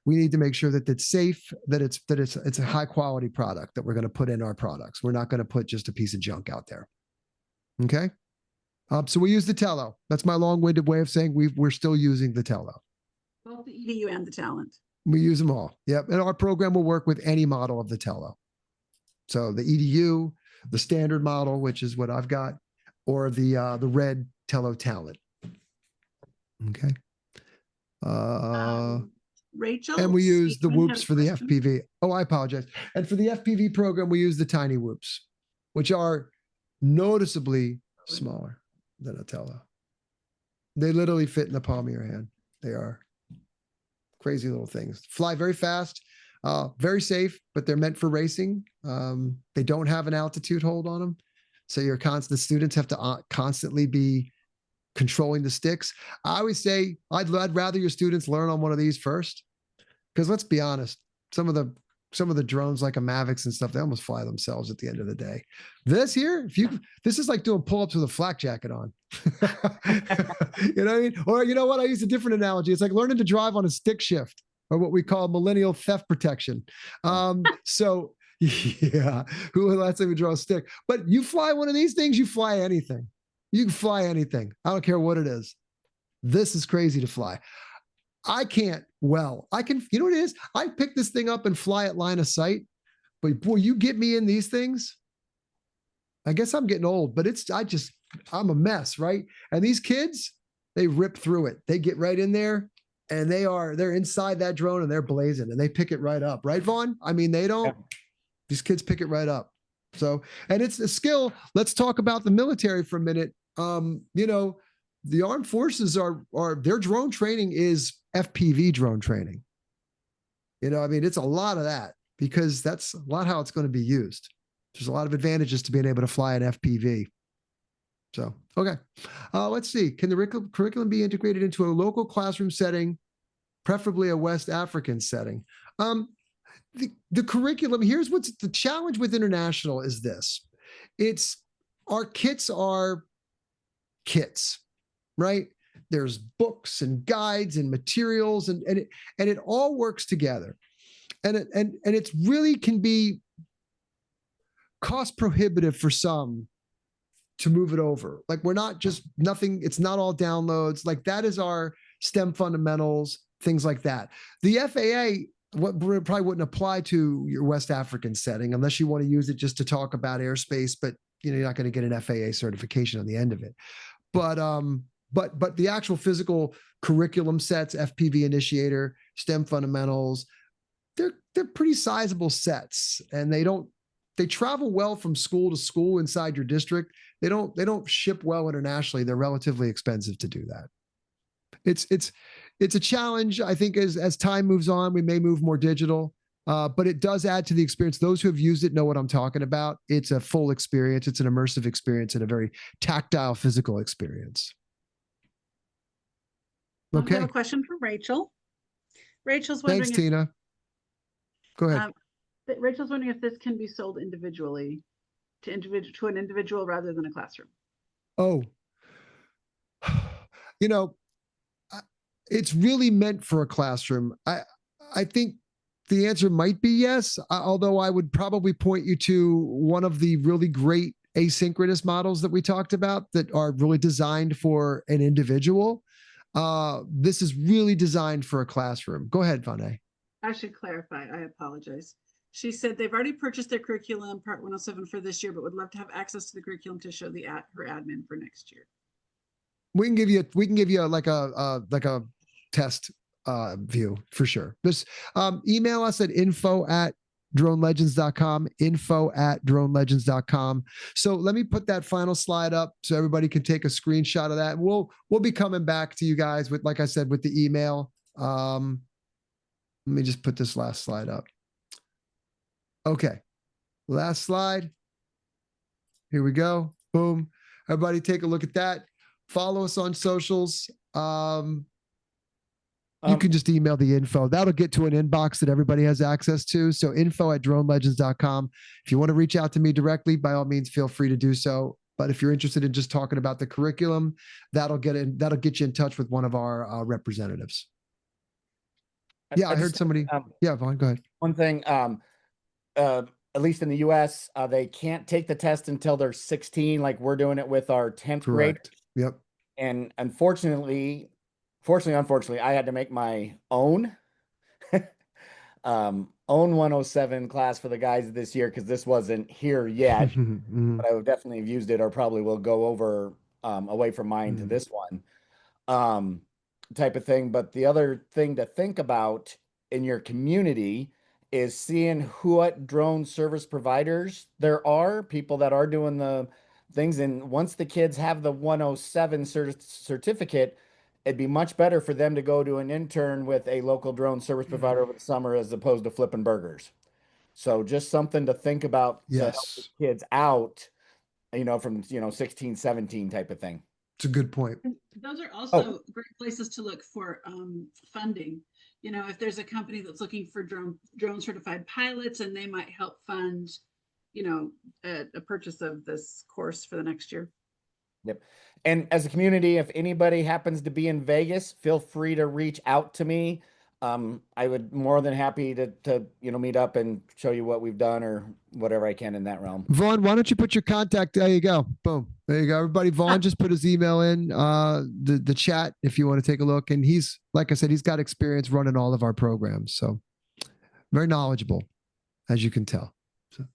We need to make sure that it's safe, that it's a high quality product that we're going to put in our products. We're not going to put just a piece of junk out there. Okay. So we use the tello. That's my long-winded way of saying we're still using the tello. Both the EDU and the talent. We use them all. Yep. And our program will work with any model of the tello. So the EDU, the standard model, which is what I've got, or the red tello talent. Okay. Rachel? And we use the Stephen whoops has a for the question. FPV. Oh, I apologize. And for the FPV program, we use the tiny whoops, which are noticeably smaller than a tello. They literally fit in the palm of your hand. They are crazy little things. Fly very fast, very safe, but they're meant for racing. They don't have an altitude hold on them. So the students have to constantly be controlling the sticks. I always say I'd rather your students learn on one of these first, because let's be honest, some of the drones like a Mavics and stuff, they almost fly themselves at the end of the day. This here, this is like doing pull-ups with a flak jacket on. You know what I mean? Or you know what? I use a different analogy. It's like learning to drive on a stick shift, or what we call millennial theft protection. So yeah, who lets me draw a stick? But you fly one of these things, you fly anything. You can fly anything. I don't care what it is. This is crazy to fly. I can't. Well, I can. You know what it is? I pick this thing up and fly at line of sight. But boy, you get me in these things. I guess I'm getting old, but I'm a mess, right? And these kids, they rip through it. They get right in there, and they're inside that drone and they're blazing and they pick it right up, right, Vaughn? I mean, they don't. Yeah. These kids pick it right up. So, and it's a skill. Let's talk about the military for a minute. You know, the armed forces their drone training is FPV drone training. You know, I mean, it's a lot of that because that's a lot how it's going to be used. There's a lot of advantages to being able to fly an FPV. So, okay. Let's see. Can the curriculum be integrated into a local classroom setting, preferably a West African setting? The curriculum, here's what's the challenge with international is this. Our kits are kits, right? There's books and guides and materials and it all works together. And it's really can be cost prohibitive for some to move it over. Like we're not just nothing, it's not all downloads. Like that is our STEM fundamentals, things like that. The FAA probably wouldn't apply to your West African setting unless you want to use it just to talk about airspace, but you know, you're not going to get an FAA certification on the end of it. But the actual physical curriculum sets, FPV initiator, STEM fundamentals, they're pretty sizable sets, and they travel well from school to school inside your district. They don't ship well internationally. They're relatively expensive to do that. it's a challenge. I think as time moves on, we may move more digital, but it does add to the experience. Those who have used it know what I'm talking about. It's a full experience. It's an immersive experience and a very tactile, physical experience. I Okay. have a question from Rachel. Rachel's wondering Thanks, Tina. Go ahead. Rachel's wondering if this can be sold individually to an individual rather than a classroom. Oh, you know, it's really meant for a classroom. I think the answer might be yes, although I would probably point you to one of the really great asynchronous models that we talked about that are really designed for an individual. This is really designed for a classroom. Go ahead, Vonae. I should clarify. I apologize. She said they've already purchased their curriculum, Part 107, for this year, but would love to have access to the curriculum to show her admin for next year. We can give you like a test view for sure. Just email us at info@dronelegends.com, info@dronelegends.com. So let me put that final slide up so everybody can take a screenshot of that. We'll be coming back to you guys with, like I said, with the email. Let me just put this last slide up. Okay. Last slide. Here we go. Boom. Everybody take a look at that. Follow us on socials. You can just email the info. That'll get to an inbox that everybody has access to. So info@dronelegends.com. If you want to reach out to me directly, by all means, feel free to do so. But if you're interested in just talking about the curriculum, that'll get you in touch with one of our representatives. Yeah, I heard somebody. Yeah, Vaughn, go ahead. One thing, at least in the US, they can't take the test until they're 16, like we're doing it with our 10th grade. Yep. And unfortunately, I had to make my own 107 class for the guys this year because this wasn't here yet. But I would definitely have used it, or probably will go over away from mine to this one type of thing. But the other thing to think about in your community is seeing what drone service providers there are, people that are doing the things. And once the kids have the 107 certificate, it'd be much better for them to go to an intern with a local drone service provider over the summer as opposed to flipping burgers. So just something to think about to help the kids out, from 16, 17 type of thing. It's a good point. Those are also great places to look for funding. If there's a company that's looking for drone certified pilots, and they might help fund, a purchase of this course for the next year. Yep. And as a community, if anybody happens to be in Vegas, feel free to reach out to me. I would more than happy to meet up and show you what we've done or whatever I can in that realm. Vaughn, why don't you put your contact? There you go. Boom. There you go. Everybody, Vaughn just put his email in the chat if you want to take a look. And he's, like I said, he's got experience running all of our programs. So very knowledgeable, as you can tell. So,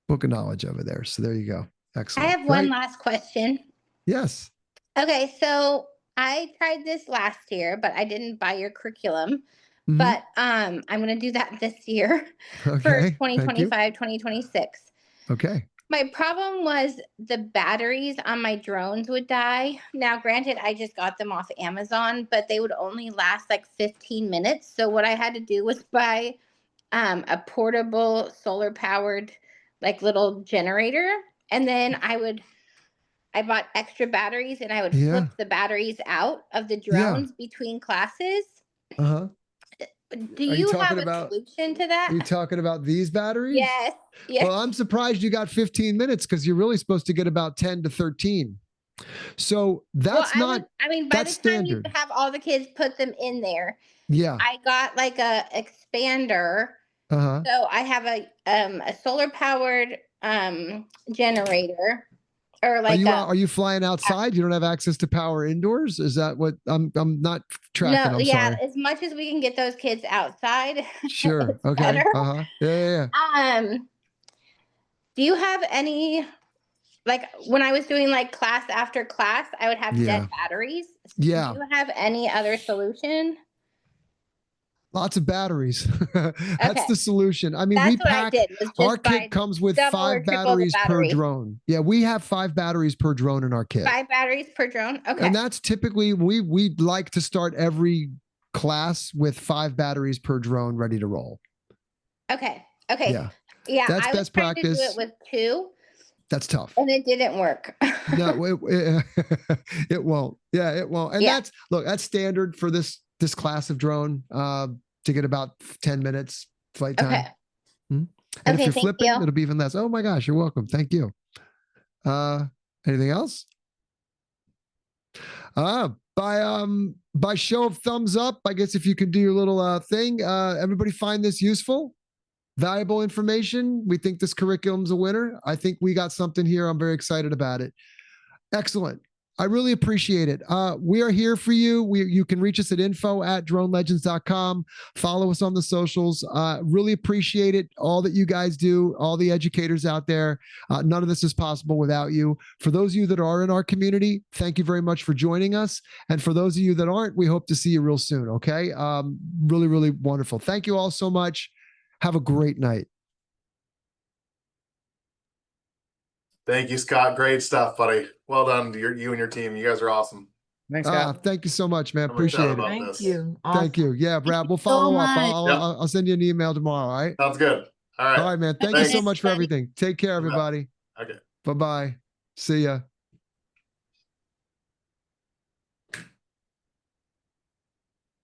book of knowledge over there. So there you go. Excellent. I have one last question. Yes. Okay, so I tried this last year, but I didn't buy your curriculum. But I'm going to do that this year for 2025, 2026. Okay. My problem was the batteries on my drones would die. Now, granted, I just got them off Amazon, but they would only last like 15 minutes. So what I had to do was buy a portable solar powered like little generator. And then I bought extra batteries, and I would flip the batteries out of the drones between classes. Do you have a solution to that? Are you talking about these batteries? Yes. Well, I'm surprised you got 15 minutes because you're really supposed to get about 10 to 13. So that's by the time you have all the kids put them in there, I got like a expander. So I have a solar powered generator. Or like are you flying outside? You don't have access to power indoors? Is that what I'm not tracking? No, sorry. As much as we can get those kids outside. Sure. Okay. Better. Yeah. Do you have any, like when I was doing like class after class, I would have dead batteries. Yeah. Do you have any other solution? Lots of batteries. That's Okay. the solution. I mean, That's we what I pack, did. Was just our buy kit comes with double or 5 triple the batteries per battery. drone. Yeah, we have 5 batteries per drone in our kit. 5 batteries per drone. Okay. And that's typically, we like to start every class with 5 batteries per drone ready to roll. Okay. Okay. Yeah. Yeah. That's I was best trying to do practice. it with 2 That's tough. and it didn't work. No, it won't. Yeah, it won't. And Yeah. that's standard for this class of drone, to get about 10 minutes flight time. Okay. And Okay, if you're thank flipping, you. it'll be even less. Oh my gosh, you're welcome. Thank you. Anything else? By show of thumbs up, I guess if you could do your little thing, everybody find this useful, valuable information. We think this curriculum's a winner. I think we got something here. I'm very excited about it. Excellent. I really appreciate it. We are here for you. You can reach us at info@dronelegends.com. Follow us on the socials. Really appreciate it. All that you guys do, all the educators out there. None of this is possible without you. For those of you that are in our community, thank you very much for joining us. And for those of you that aren't, we hope to see you real soon. Okay. Really, really wonderful. Thank you all so much. Have a great night. Thank you, Scott. Great stuff, buddy. Well done to you and your team. You guys are awesome. Thanks, Scott. Thank you so much, man. I'm excited Appreciate about it. this. Thank you. Thank you. Yeah, Brad, we'll follow up. I'll send you an email tomorrow. All right. Sounds good. All right. All right, man. Thank you so much for everything. Take care, everybody. Okay. Bye-bye. See ya.